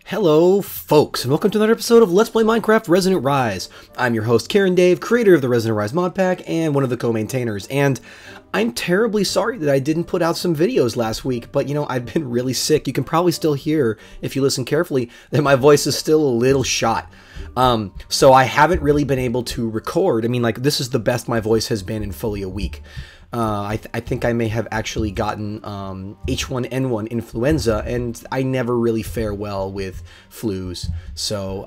Hello, folks, and welcome to another episode of Let's Play Minecraft Resonant Rise. I'm your host, Karen Dave, creator of the Resonant Rise mod pack and one of the co-maintainers, and I'm terribly sorry that I didn't put out some videos last week, but I've been really sick. You can probably still hear, if you listen carefully, that my voice is still a little shot. So I haven't really been able to record. I mean, this is the best my voice has been in fully a week. I think I may have actually gotten H1N1 influenza, and I never really fare well with flus. So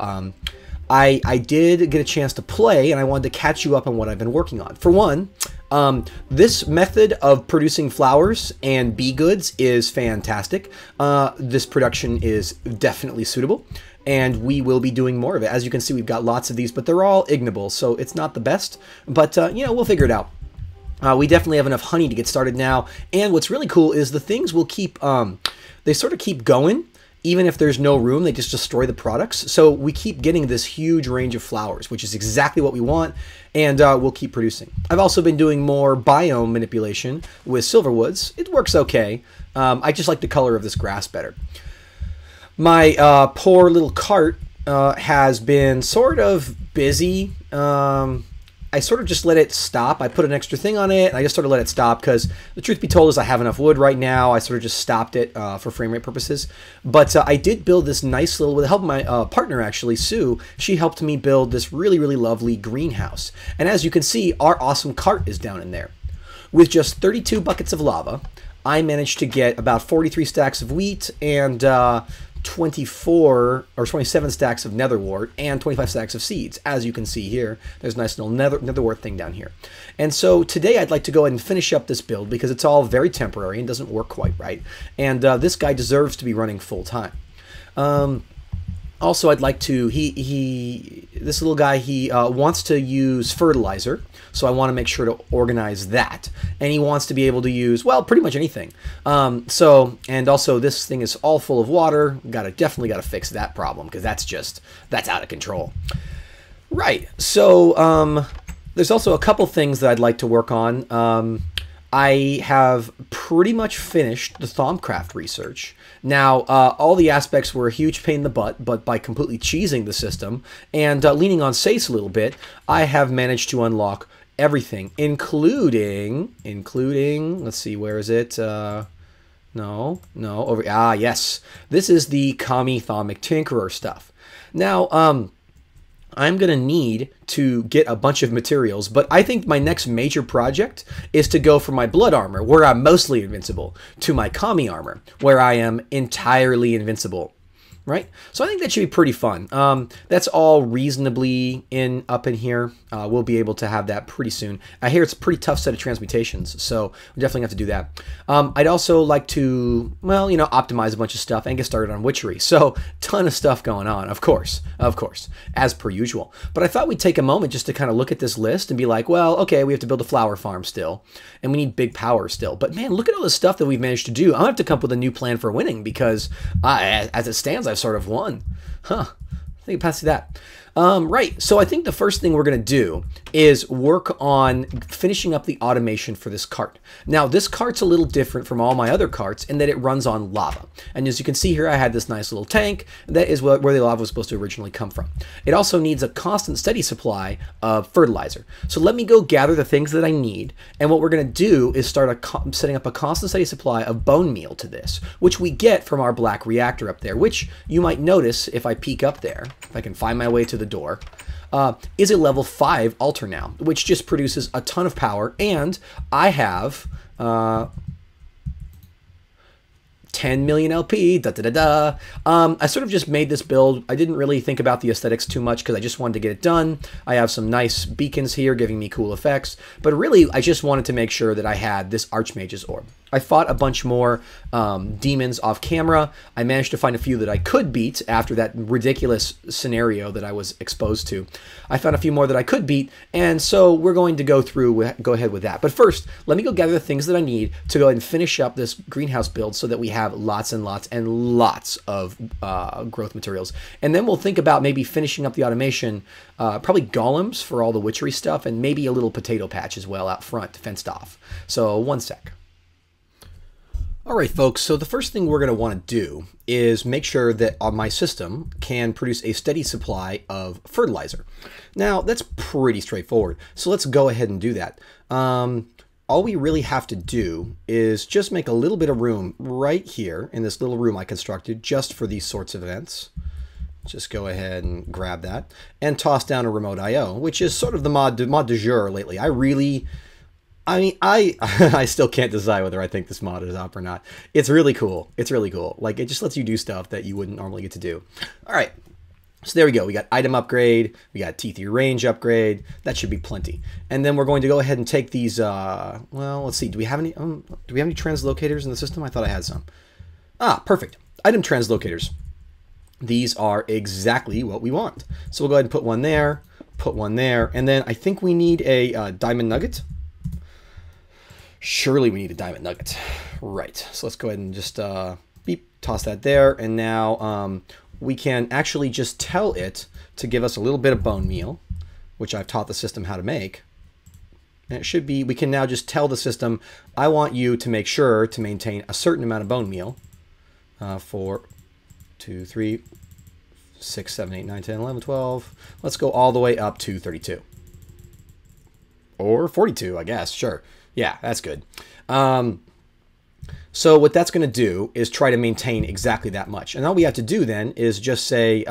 I did get a chance to play, and I wanted to catch you up on what I've been working on. For one, this method of producing flowers and bee goods is fantastic. This production is definitely suitable, and we will be doing more of it. As you can see, we've got lots of these, but they're all ignoble, so it's not the best. But, we'll figure it out. We definitely have enough honey to get started now, and what's really cool is the things will keep, they sort of keep going, even if there's no room, they just destroy the products. So we keep getting this huge range of flowers, which is exactly what we want, and we'll keep producing. I've also been doing more biome manipulation with silverwoods. It works okay. I just like the color of this grass better. My poor little cart has been sort of busy. I sort of just let it stop. I put an extra thing on it, and I just sort of let it stop because the truth be told is I have enough wood right now. I sort of just stopped it for frame rate purposes. But I did build this nice little, with the help of my partner actually, Sue, she helped me build this really, really lovely greenhouse. And as you can see, our awesome cart is down in there. With just 32 buckets of lava, I managed to get about 43 stacks of wheat and 24 or 27 stacks of nether wart and 25 stacks of seeds. As you can see here, there's a nice little nether wart thing down here. And so today I'd like to go ahead and finish up this build because it's all very temporary and doesn't work quite right. And this guy deserves to be running full time. Also, I'd like to, this little guy, he wants to use fertilizer, so I want to make sure to organize that. And he wants to be able to use, well, pretty much anything. And also this thing is all full of water. Definitely gotta fix that problem, because that's out of control. Right, so there's also a couple things that I'd like to work on. I have pretty much finished the Thaumcraft research. Now, all the aspects were a huge pain in the butt, but by completely cheesing the system and leaning on Sace a little bit, I have managed to unlock everything, including, let's see, where is it? Yes. This is the Kami Thaumic Tinkerer stuff. Now, I'm going to need to get a bunch of materials, but I think my next major project is to go from my blood armor, where I'm mostly invincible, to my Kami armor, where I am entirely invincible. Right? So I think that should be pretty fun. That's all reasonably up in here. We'll be able to have that pretty soon. I hear it's a pretty tough set of transmutations, so we definitely have to do that. I'd also like to, well, optimize a bunch of stuff and get started on witchery. So, ton of stuff going on, of course, as per usual. But I thought we'd take a moment just to kind of look at this list and be like, well, okay, we have to build a flower farm still, and we need big power still. But man, look at all the stuff that we've managed to do. I'm gonna have to come up with a new plan for winning because as it stands, I've sort of won. I think it passed that. Right, so I think the first thing we're going to do is work on finishing up the automation for this cart. Now, this cart's a little different from all my other carts in that it runs on lava. And as you can see here, I had this nice little tank. That is where the lava was supposed to originally come from. It also needs a constant, steady supply of fertilizer. So let me go gather the things that I need. And what we're going to do is start setting up a constant, steady supply of bone meal to this, which we get from our black reactor up there, which you might notice if I peek up there, if I can find my way to the door, is a level 5 altar now, which just produces a ton of power, and I have 10 million LP, I sort of just made this build. I didn't really think about the aesthetics too much because I just wanted to get it done. I have some nice beacons here giving me cool effects, but really I just wanted to make sure that I had this Archmage's orb. I fought a bunch more demons off camera. I managed to find a few that I could beat after that ridiculous scenario that I was exposed to. I found a few more that I could beat, and so we're going to go ahead with that. But first, let me go gather the things that I need to go ahead and finish up this greenhouse build so that we have lots and lots and lots of growth materials. And then we'll think about maybe finishing up the automation, probably golems for all the witchery stuff, and maybe a little potato patch as well out front, fenced off. So one sec. All right, folks, so the first thing we're going to want to do is make sure that my system can produce a steady supply of fertilizer. Now, that's pretty straightforward, so let's go ahead and do that. All we really have to do is just make a little bit of room right here in this little room I constructed just for these sorts of events. Just go ahead and grab that and toss down a remote IO, which is sort of the mod du jour lately. I still can't decide whether I think this mod is up or not. It's really cool. It's really cool. Like, it just lets you do stuff that you wouldn't normally get to do. All right. So there we go. We got item upgrade. We got T3 range upgrade. That should be plenty. And then we're going to go ahead and take these, well, let's see. Do we have any translocators in the system? I thought I had some. Ah, perfect. Item translocators. These are exactly what we want. So we'll go ahead and put one there, and then I think we need a diamond nugget. Surely we need a diamond nugget. Right. So let's go ahead and just toss that there. And now we can actually just tell it to give us a little bit of bone meal, which I've taught the system how to make. And it should be, we can now just tell the system, I want you to make sure to maintain a certain amount of bone meal for 2, 3, 6, 7, 8, 9, 10, 11, 12. Let's go all the way up to 32. Or 42, I guess. Sure. Yeah, that's good. So what that's going to do is try to maintain exactly that much. And all we have to do then is just say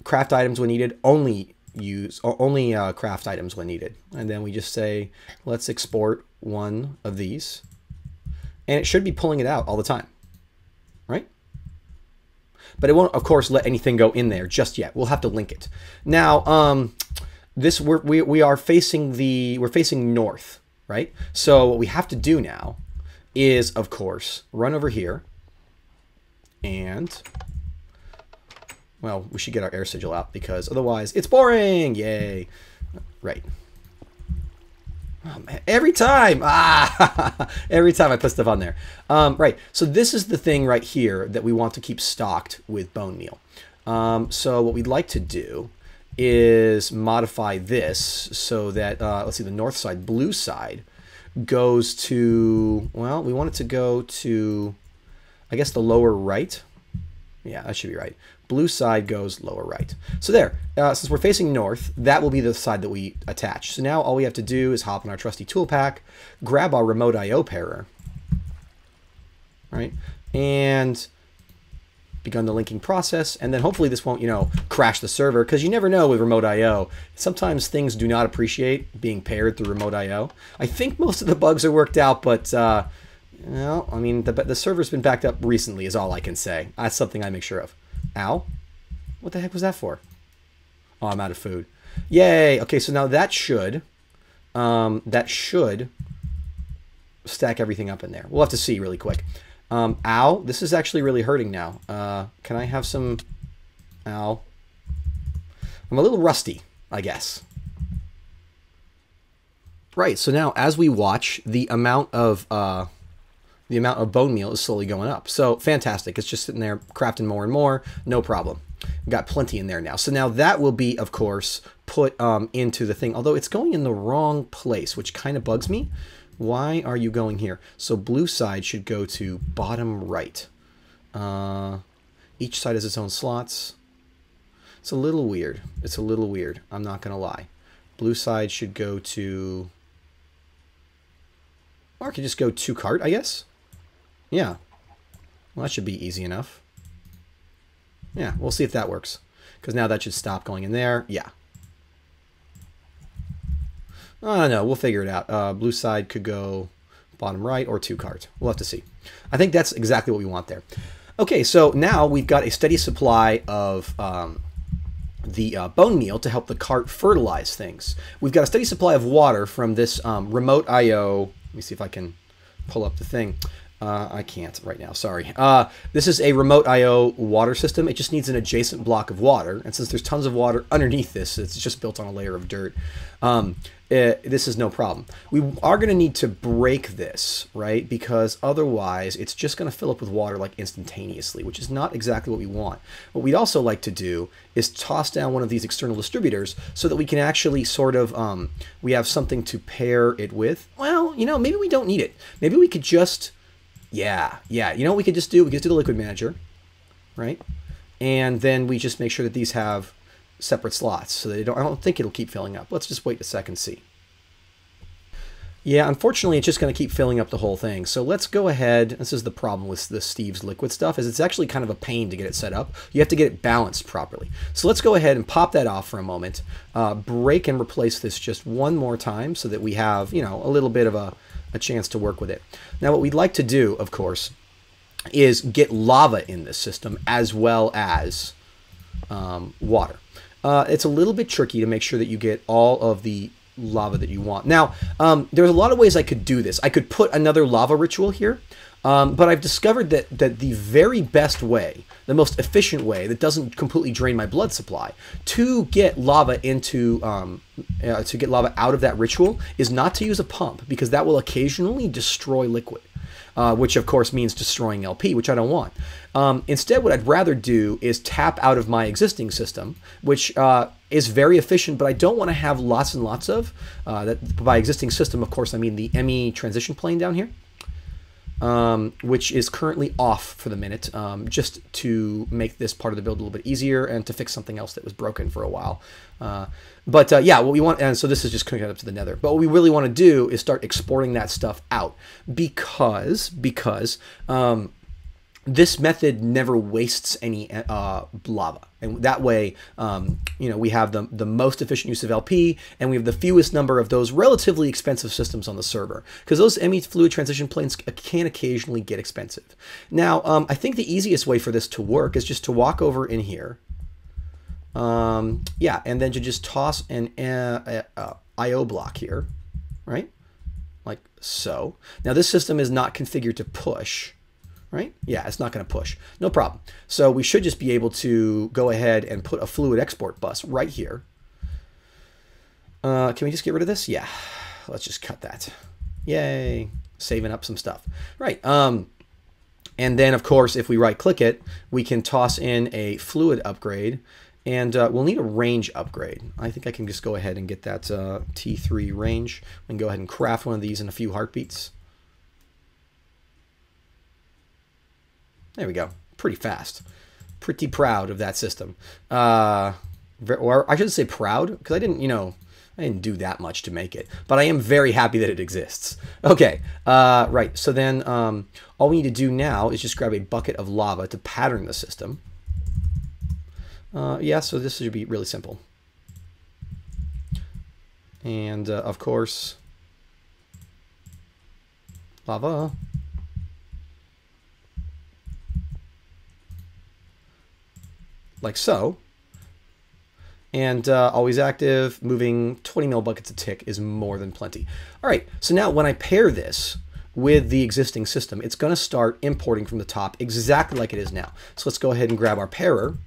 craft items when needed, only craft items when needed. And then we just say, let's export one of these. And it should be pulling it out all the time, right? But it won't, of course, let anything go in there just yet. We'll have to link it. Now, we're facing north, right? So what we have to do now is, of course, run over here and, well, we should get our air sigil out because otherwise it's boring. Yay. Right. Oh, man. Every time I put stuff on there. Right. So this is the thing right here that we want to keep stocked with bone meal. So what we'd like to do is modify this so that, let's see, the north side, blue side, goes to, well, we want it to go to, I guess, the lower right. Yeah, that should be right. Blue side goes lower right. So there, since we're facing north, that will be the side that we attach. So now all we have to do is hop on our trusty tool pack, grab our remote IO pairer, right, and begun the linking process, and then hopefully this won't, crash the server, because you never know with remote IO. Sometimes things do not appreciate being paired through remote IO. I think most of the bugs are worked out, but well, I mean, the server's been backed up recently is all I can say. That's something I make sure of. Ow. What the heck was that for? Oh, I'm out of food. Yay. Okay, so now that should stack everything up in there. We'll have to see really quick. Ow, this is actually really hurting now. Can I have some... Ow. I'm a little rusty, I guess. Right, so now as we watch, the amount of bone meal is slowly going up. So fantastic. It's just sitting there crafting more and more. No problem. Got plenty in there now. So now that will be, of course, put into the thing. Although it's going in the wrong place, which kind of bugs me. Why are you going here? So blue side should go to bottom right. Each side has its own slots. It's a little weird. It's a little weird. I'm not going to lie. Blue side should go to... Or I could just go to cart, I guess. Yeah. Well, that should be easy enough. Yeah, we'll see if that works. Because now that should stop going in there. Yeah. I don't know. We'll figure it out. Blue side could go bottom right or to cart. We'll have to see. I think that's exactly what we want there. Okay, so now we've got a steady supply of the bone meal to help the cart fertilize things. We've got a steady supply of water from this remote IO. Let me see if I can pull up the thing. I can't right now, sorry. This is a remote IO water system. It just needs an adjacent block of water. And since there's tons of water underneath this, it's just built on a layer of dirt. This is no problem. We are going to need to break this, right? Because otherwise it's just going to fill up with water like instantaneously, which is not exactly what we want. What we'd also like to do is toss down one of these external distributors so that we can actually sort of, we have something to pair it with. Well, maybe we don't need it. Maybe we could just Yeah, yeah. You know what we could just do? We could just do the liquid manager, right? And then we just make sure that these have separate slots so that I don't think it'll keep filling up. Let's just wait a second, see. Yeah, unfortunately, it's just going to keep filling up the whole thing. So let's go ahead. This is the problem with the Steve's liquid stuff, is it's actually kind of a pain to get it set up. You have to get it balanced properly. So let's go ahead and pop that off for a moment. Break and replace this just one more time so that we have, you know, a little bit of a chance to work with it. Now, what we'd like to do, of course, is get lava in this system as well as water. It's a little bit tricky to make sure that you get all of the lava that you want. Now, there's a lot of ways I could do this. I could put another lava ritual here, but I've discovered that the very best way, the most efficient way that doesn't completely drain my blood supply to get lava into to get lava out of that ritual is not to use a pump, because that will occasionally destroy liquid. Which of course means destroying LP, which I don't want. Instead, what I'd rather do is tap out of my existing system, which is very efficient, but I don't want to have lots and lots of. That by existing system, of course, I mean the ME transition plane down here, which is currently off for the minute, just to make this part of the build a little bit easier and to fix something else that was broken for a while. Yeah, what we want, and so this is just connected up to the nether, but what we really want to do is start exporting that stuff out, because this method never wastes any lava, and that way, you know, we have the most efficient use of LP, and we have the fewest number of those relatively expensive systems on the server, because those ME fluid transition planes can occasionally get expensive. Now, I think the easiest way for this to work is just to walk over in here. Yeah, and then to just toss an IO block here, right? Like so. Now this system is not configured to push, right? Yeah, it's not going to push. No problem. So we should just be able to go ahead and put a fluid export bus right here. Can we just get rid of this? Yeah, let's just cut that. Yay, saving up some stuff. Right. And then, of course, if we right-click it, we can toss in a fluid upgrade. And we'll need a range upgrade. I think I can just go ahead and get that T3 range. We can go ahead and craft one of these in a few heartbeats. There we go. Pretty fast. Pretty proud of that system. Or I shouldn't say proud, because I didn't do that much to make it. But I am very happy that it exists. Okay, right. So then all we need to do now is just grab a bucket of lava to pattern the system. Yeah, so this should be really simple. And, of course, lava. Like so. And always active, moving 20 mil buckets a tick is more than plenty. All right, so now when I pair this with the existing system, it's going to start importing from the top exactly like it is now. So let's go ahead and grab our pairer.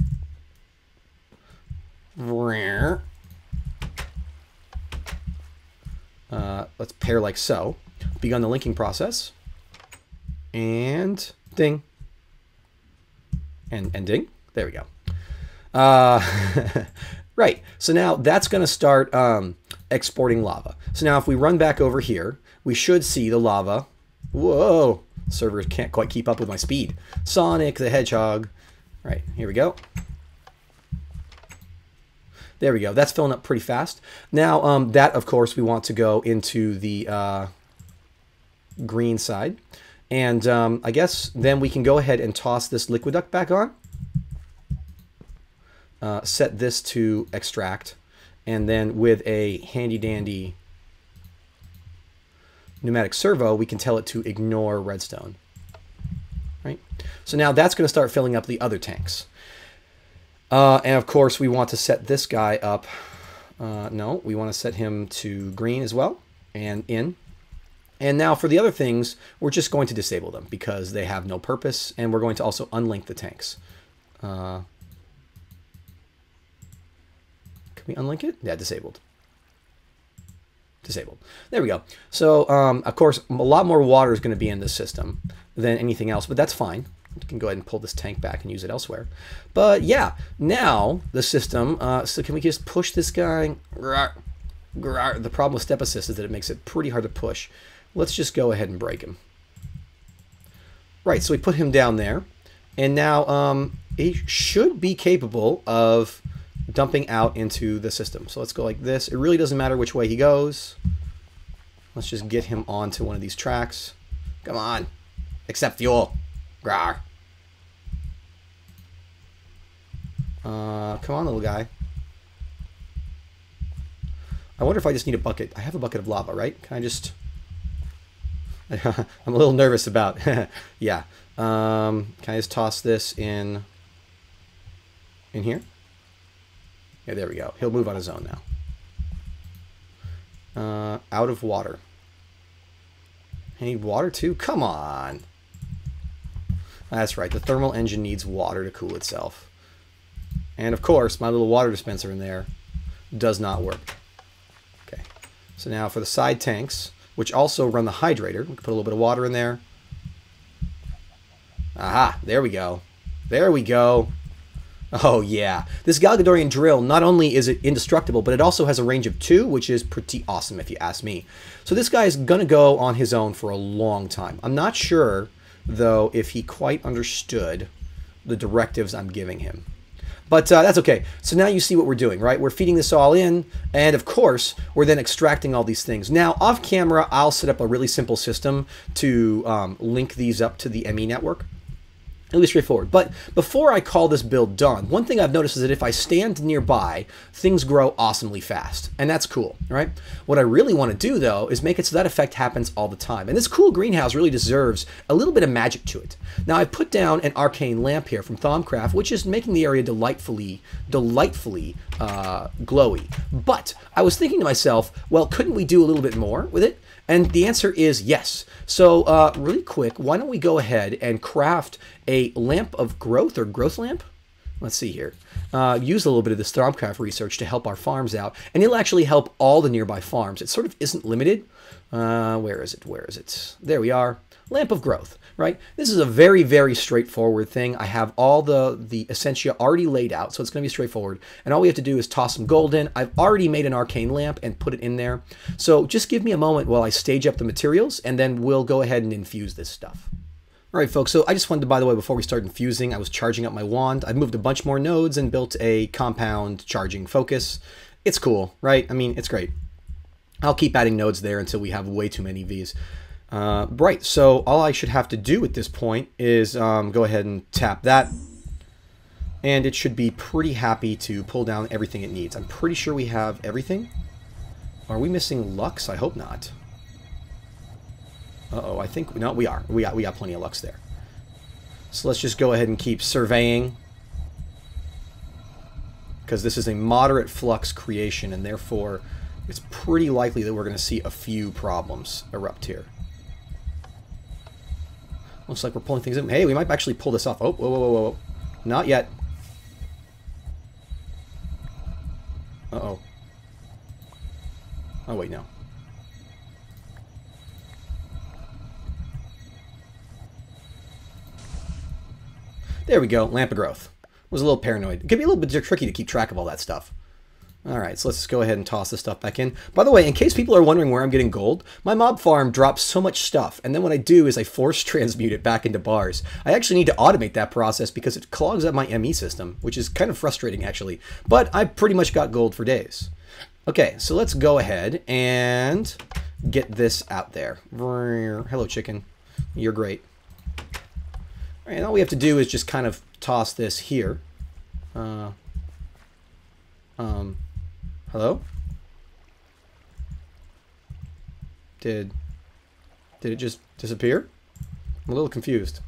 Let's pair like so. Begun the linking process. And ding. And ding. There we go. Right. So now that's going to start exporting lava. So now if we run back over here, we should see the lava. Whoa. Server can't quite keep up with my speed. Sonic the Hedgehog. Right. Here we go. There we go. That's filling up pretty fast. Now, that, of course, we want to go into the green side. And I guess then we can go ahead and toss this liquid duct back on. Set this to extract. And then with a handy-dandy pneumatic servo, we can tell it to ignore redstone. Right? So now that's going to start filling up the other tanks. And of course, we want to set this guy up. No, we want to set him to green as well, and in. And now for the other things, we're just going to disable them because they have no purpose, and we're going to also unlink the tanks. Can we unlink it? Yeah, disabled. Disabled. There we go. So, of course, a lot more water is going to be in this system than anything else, but that's fine. We can go ahead and pull this tank back and use it elsewhere. But yeah, now the system, so can we just push this guy? The problem with step assist is that it makes it pretty hard to push. Let's just go ahead and break him. Right, so we put him down there. And now he should be capable of dumping out into the system. So let's go like this. It really doesn't matter which way he goes. Let's just get him onto one of these tracks. Come on. Accept fuel. Grar. Come on, little guy. I wonder if I just need a bucket. I have a bucket of lava, right? Can I just... I'm a little nervous about... yeah. Can I just toss this in here? Yeah, there we go. He'll move on his own now. Out of water. I need water too? Come on. That's right. The thermal engine needs water to cool itself. And of course, my little water dispenser in there does not work. Okay. So now for the side tanks, which also run the hydrator, we can put a little bit of water in there. Aha, there we go. There we go. Oh yeah. This Galgadorian drill, not only is it indestructible, but it also has a range of 2, which is pretty awesome if you ask me. So this guy's gonna go on his own for a long time. I'm not sure, though, if he quite understood the directives I'm giving him. But that's okay. So now you see what we're doing, right? We're feeding this all in, and of course, we're then extracting all these things. Now, off camera, I'll set up a really simple system to link these up to the ME network. Really straightforward. But before I call this build done, one thing I've noticed is that if I stand nearby, things grow awesomely fast. And that's cool, right? What I really want to do, though, is make it so that effect happens all the time. And this cool greenhouse really deserves a little bit of magic to it. Now, I've put down an arcane lamp here from Thaumcraft, which is making the area delightfully glowy. But I was thinking to myself, well, couldn't we do a little bit more with it? And the answer is yes. So really quick, why don't we go ahead and craft a lamp of growth, or growth lamp? Let's see here. Use a little bit of this Thaumcraft research to help our farms out. And it'll actually help all the nearby farms. It sort of isn't limited. Where is it? Where is it? There we are. Lamp of growth, right? This is a very, very straightforward thing. I have all the essentia already laid out, so it's going to be straightforward. And all we have to do is toss some gold in. I've already made an arcane lamp and put it in there. So just give me a moment while I stage up the materials, and then we'll go ahead and infuse this stuff. All right, folks, so I just wanted to, by the way, before we start infusing, I was charging up my wand. I've moved a bunch more nodes and built a compound charging focus. It's cool, right? I mean, it's great. I'll keep adding nodes there until we have way too many Vs. Right, so all I should have to do at this point is go ahead and tap that. And it should be pretty happy to pull down everything it needs. I'm pretty sure we have everything. Are we missing Lux? I hope not. Uh-oh, I think... No, we are. We got plenty of Lux there. So let's just go ahead and keep surveying. Because this is a moderate flux creation, and therefore it's pretty likely that we're going to see a few problems erupt here. Looks like we're pulling things in. Hey, we might actually pull this off. Oh, whoa, whoa, whoa, whoa. Not yet. Uh-oh. Oh, wait, no. There we go. Lamp of growth. Was a little paranoid. It can be a little bit tricky to keep track of all that stuff. Alright, so let's just go ahead and toss this stuff back in. By the way, in case people are wondering where I'm getting gold, my mob farm drops so much stuff, and then what I do is I force transmute it back into bars. I actually need to automate that process because it clogs up my ME system, which is kind of frustrating actually. But I pretty much got gold for days. Okay, so let's go ahead and get this out there. Hello, chicken. You're great. And all we have to do is just kind of toss this here. Hello? Did it just disappear? I'm a little confused.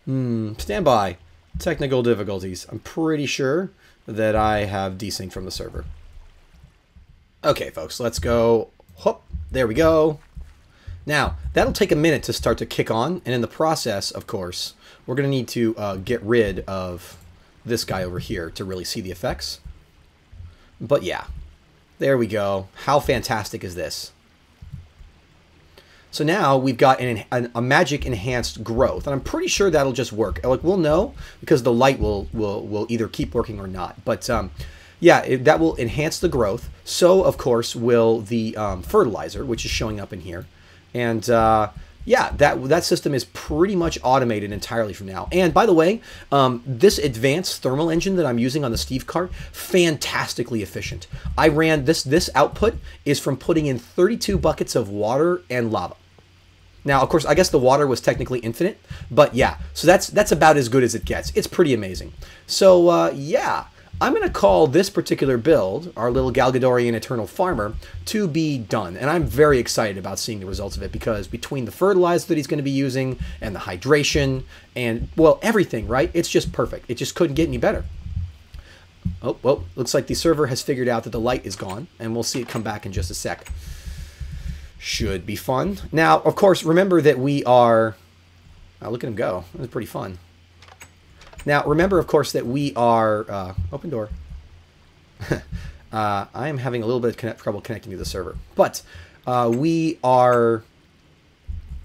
Stand by. Technical difficulties. I'm pretty sure that I have desynced from the server. Okay, folks, let's go. Whoop, there we go. Now, that'll take a minute to start to kick on, and in the process, of course, we're going to need to get rid of this guy over here to really see the effects. But yeah, there we go. How fantastic is this? So now we've got a magic enhanced growth, and I'm pretty sure that'll just work. Like, we'll know because the light will either keep working or not. But yeah, that will enhance the growth. So of course will the fertilizer, which is showing up in here. And yeah, that system is pretty much automated entirely from now. And by the way, this advanced thermal engine that I'm using on the Steve cart, fantastically efficient. I ran this output is from putting in 32 buckets of water and lava. Now, of course, I guess the water was technically infinite, but yeah, so that's about as good as it gets. It's pretty amazing. So yeah, I'm going to call this particular build, our little Galgadorian Eternal Farmer, to be done. And I'm very excited about seeing the results of it, because between the fertilizer that he's going to be using and the hydration and, well, everything, right? It's just perfect. It just couldn't get any better. Oh, well, looks like the server has figured out that the light is gone, and we'll see it come back in just a sec. Should be fun. Now, of course, remember that we are... Oh, look at him go. That was pretty fun. Now, remember, of course, that we are... open door. I am having a little bit of trouble connecting to the server. But we are...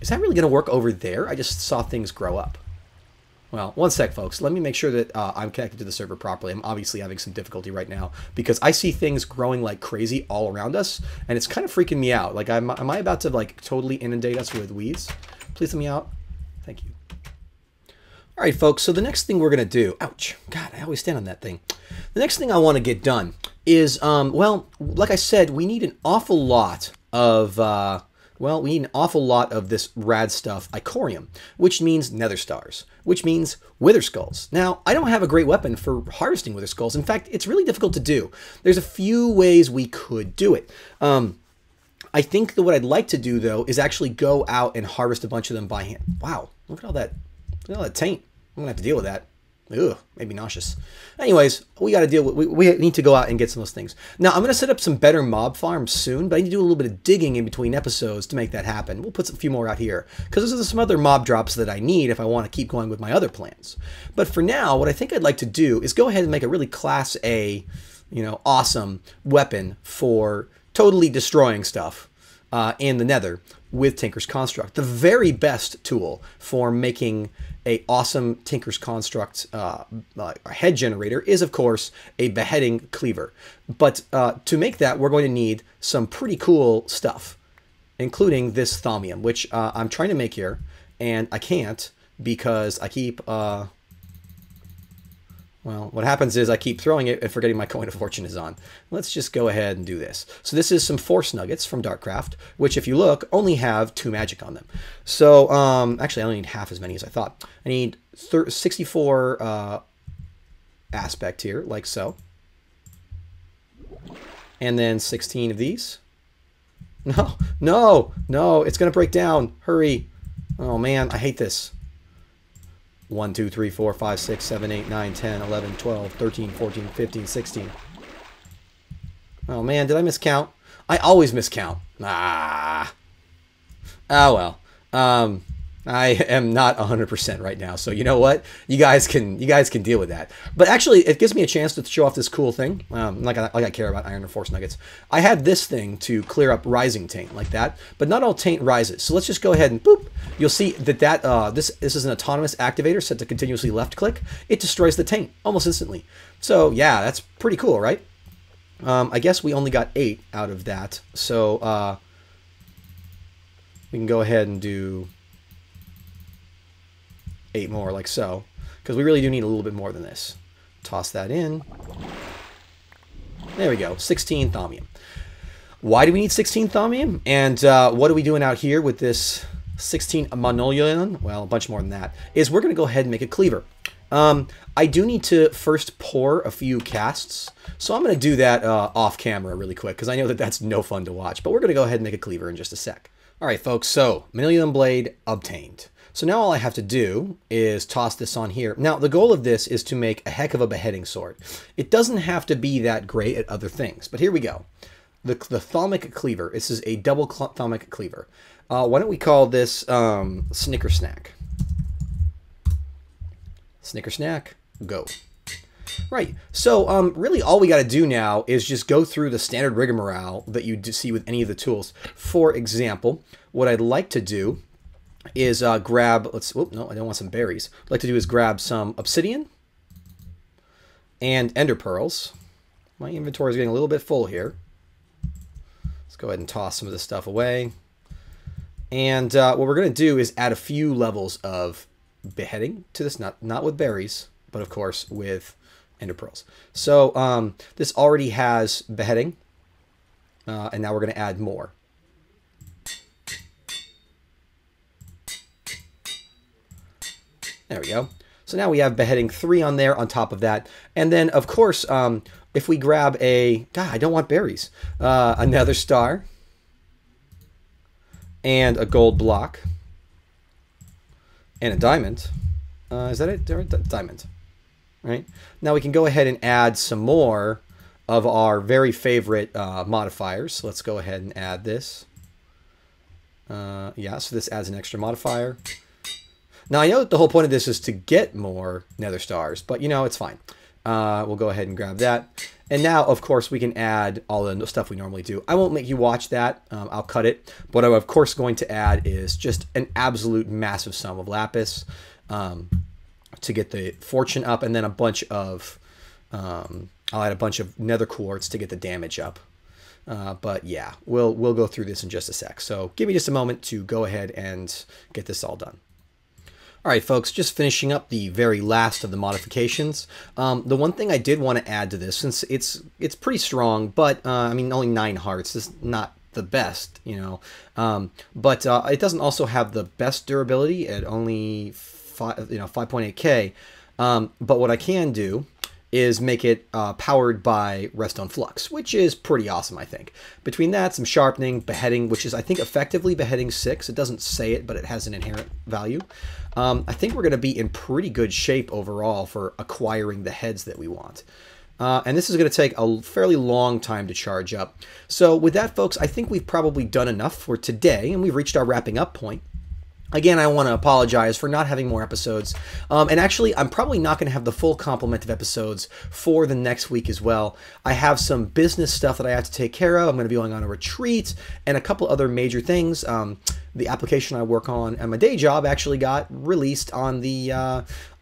Is that really going to work over there? I just saw things grow up. Well, one sec, folks. Let me make sure that I'm connected to the server properly. I'm obviously having some difficulty right now because I see things growing like crazy all around us, and it's kind of freaking me out. Like, am I about to, like, totally inundate us with weeds? Please let me out. Thank you. All right, folks, so the next thing we're going to do... Ouch. God, I always stand on that thing. The next thing I want to get done is, well, like I said, we need an awful lot of... well, we need an awful lot of this rad stuff, Icorium, which means nether stars, which means wither skulls. Now, I don't have a great weapon for harvesting wither skulls. In fact, it's really difficult to do. There's a few ways we could do it. I think that what I'd like to do, though, is actually go out and harvest a bunch of them by hand. Wow, look at all that taint. I'm going to have to deal with that. Ugh, maybe nauseous. Anyways, we got to deal with, we need to go out and get some of those things. Now, I'm going to set up some better mob farms soon, but I need to do a little bit of digging in between episodes to make that happen. We'll put a few more out here, because there's some other mob drops that I need if I want to keep going with my other plans. But for now, what I think I'd like to do is go ahead and make a really Class A, you know, awesome weapon for totally destroying stuff in the nether with Tinker's Construct. The very best tool for making a awesome Tinker's Construct head generator is, of course, a beheading cleaver. But to make that, we're going to need some pretty cool stuff, including this thaumium, which I'm trying to make here, and I can't because I keep... well, what happens is I keep throwing it and forgetting my coin of fortune is on. Let's just go ahead and do this. So this is some force nuggets from Darkcraft, which, if you look, only have 2 magic on them. So, actually, I only need half as many as I thought. I need 64 aspect here, like so. And then 16 of these. No, no, no, it's going to break down. Hurry. Oh, man, I hate this. 1, 2, 3, 4, 5, 6, 7, 8, 9, 10, 11, 12, 13, 14, 15, 16. Oh man, did I miscount? I always miscount. Ah. Oh well. I am not 100% right now, so you know what? You guys can deal with that. But actually, it gives me a chance to show off this cool thing. Like I care about iron or force nuggets. I had this thing to clear up rising taint like that, but not all taint rises. So let's just go ahead and boop. You'll see that this is an autonomous activator set to continuously left click. It destroys the taint almost instantly. So yeah, that's pretty cool, right? I guess we only got 8 out of that, so we can go ahead and do 8 more, like so, because we really do need a little bit more than this. Toss that in. There we go, 16 thaumium. Why do we need 16 thaumium? And what are we doing out here with this 16 manolion? Well, a bunch more than that. Is we're going to go ahead and make a cleaver. I do need to first pour a few casts, so I'm going to do that off camera really quick, because I know that that's no fun to watch, but we're going to go ahead and make a cleaver in just a sec. All right, folks, so manolion blade obtained. So now all I have to do is toss this on here. Now, the goal of this is to make a heck of a beheading sword. It doesn't have to be that great at other things, but here we go. The thaumic cleaver. This is a double thaumic cleaver. Why don't we call this Snicker Snack? Snicker Snack, go. Right, so really all we got to do now is just go through the standard rigmarole that you see with any of the tools. For example, what I'd like to do is grab, no, I don't want some berries. What I'd like to do is grab some obsidian and ender pearls. My inventory is getting a little bit full here. Let's go ahead and toss some of this stuff away. And what we're going to do is add a few levels of beheading to this, not with berries, but of course with ender pearls. So this already has beheading, and now we're going to add more. There we go. So now we have beheading 3 on there on top of that. And then, of course, if we grab a... God, I don't want berries. Another star. And a gold block. And a diamond. Is that it? Diamond. Right? Now we can go ahead and add some more of our very favorite modifiers. So let's go ahead and add this. Yeah, so this adds an extra modifier. Now, I know that the whole point of this is to get more nether stars, but, you know, it's fine. We'll go ahead and grab that. And now, of course, we can add all the stuff we normally do. I won't make you watch that. I'll cut it. What I'm, of course, going to add is just an absolute massive sum of lapis to get the fortune up, and then a bunch of... I'll add a bunch of nether quartz to get the damage up. But, yeah, we'll go through this in just a sec. So give me just a moment to go ahead and get this all done. All right, folks, just finishing up the very last of the modifications. The one thing I did want to add to this, since it's pretty strong, but I mean, only 9 hearts is not the best, you know. But it doesn't also have the best durability at only 5.8K. But what I can do is make it powered by Redstone Flux, which is pretty awesome, I think. Between that, some sharpening, beheading, which is, I think, effectively beheading 6. It doesn't say it, but it has an inherent value. I think we're going to be in pretty good shape overall for acquiring the heads that we want. And this is going to take a fairly long time to charge up. So with that, folks, I think we've probably done enough for today, and we've reached our wrapping up point. Again, I want to apologize for not having more episodes. And actually, I'm probably not going to have the full complement of episodes for the next week as well. I have some business stuff that I have to take care of. I'm going to be going on a retreat and a couple other major things. The application I work on at my day job actually got released on the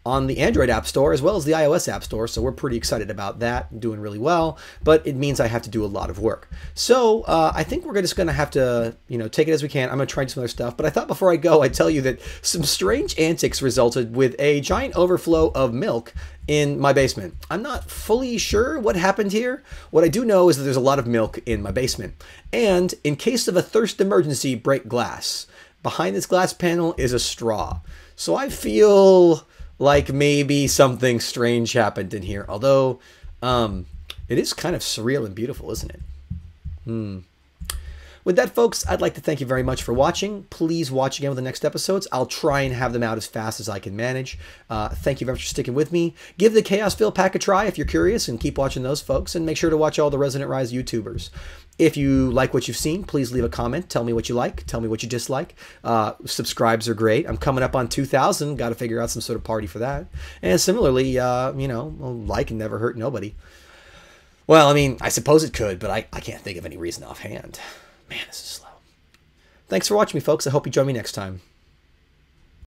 Android App Store as well as the iOS App Store, so we're pretty excited about that, doing really well, but it means I have to do a lot of work. So I think we're just going to have to, you know, take it as we can. I'm going to try some other stuff, but I thought before I go, I'd tell you that some strange antics resulted with a giant overflow of milk in my basement. I'm not fully sure what happened here. What I do know is that there's a lot of milk in my basement. And in case of a thirst emergency, break glass. Behind this glass panel is a straw. So I feel like maybe something strange happened in here. Although, it is kind of surreal and beautiful, isn't it? With that, folks, I'd like to thank you very much for watching. Please watch again with the next episodes. I'll try and have them out as fast as I can manage. Thank you very much for sticking with me. Give the Chaosville pack a try if you're curious, and keep watching those folks. And make sure to watch all the Resonant Rise YouTubers. If you like what you've seen, please leave a comment. Tell me what you like. Tell me what you dislike. Subscribes are great. I'm coming up on 2,000. Got to figure out some sort of party for that. And similarly, you know, a like can never hurt nobody. Well, I mean, I suppose it could, but I can't think of any reason offhand. Man, this is slow. Thanks for watching me, folks. I hope you join me next time.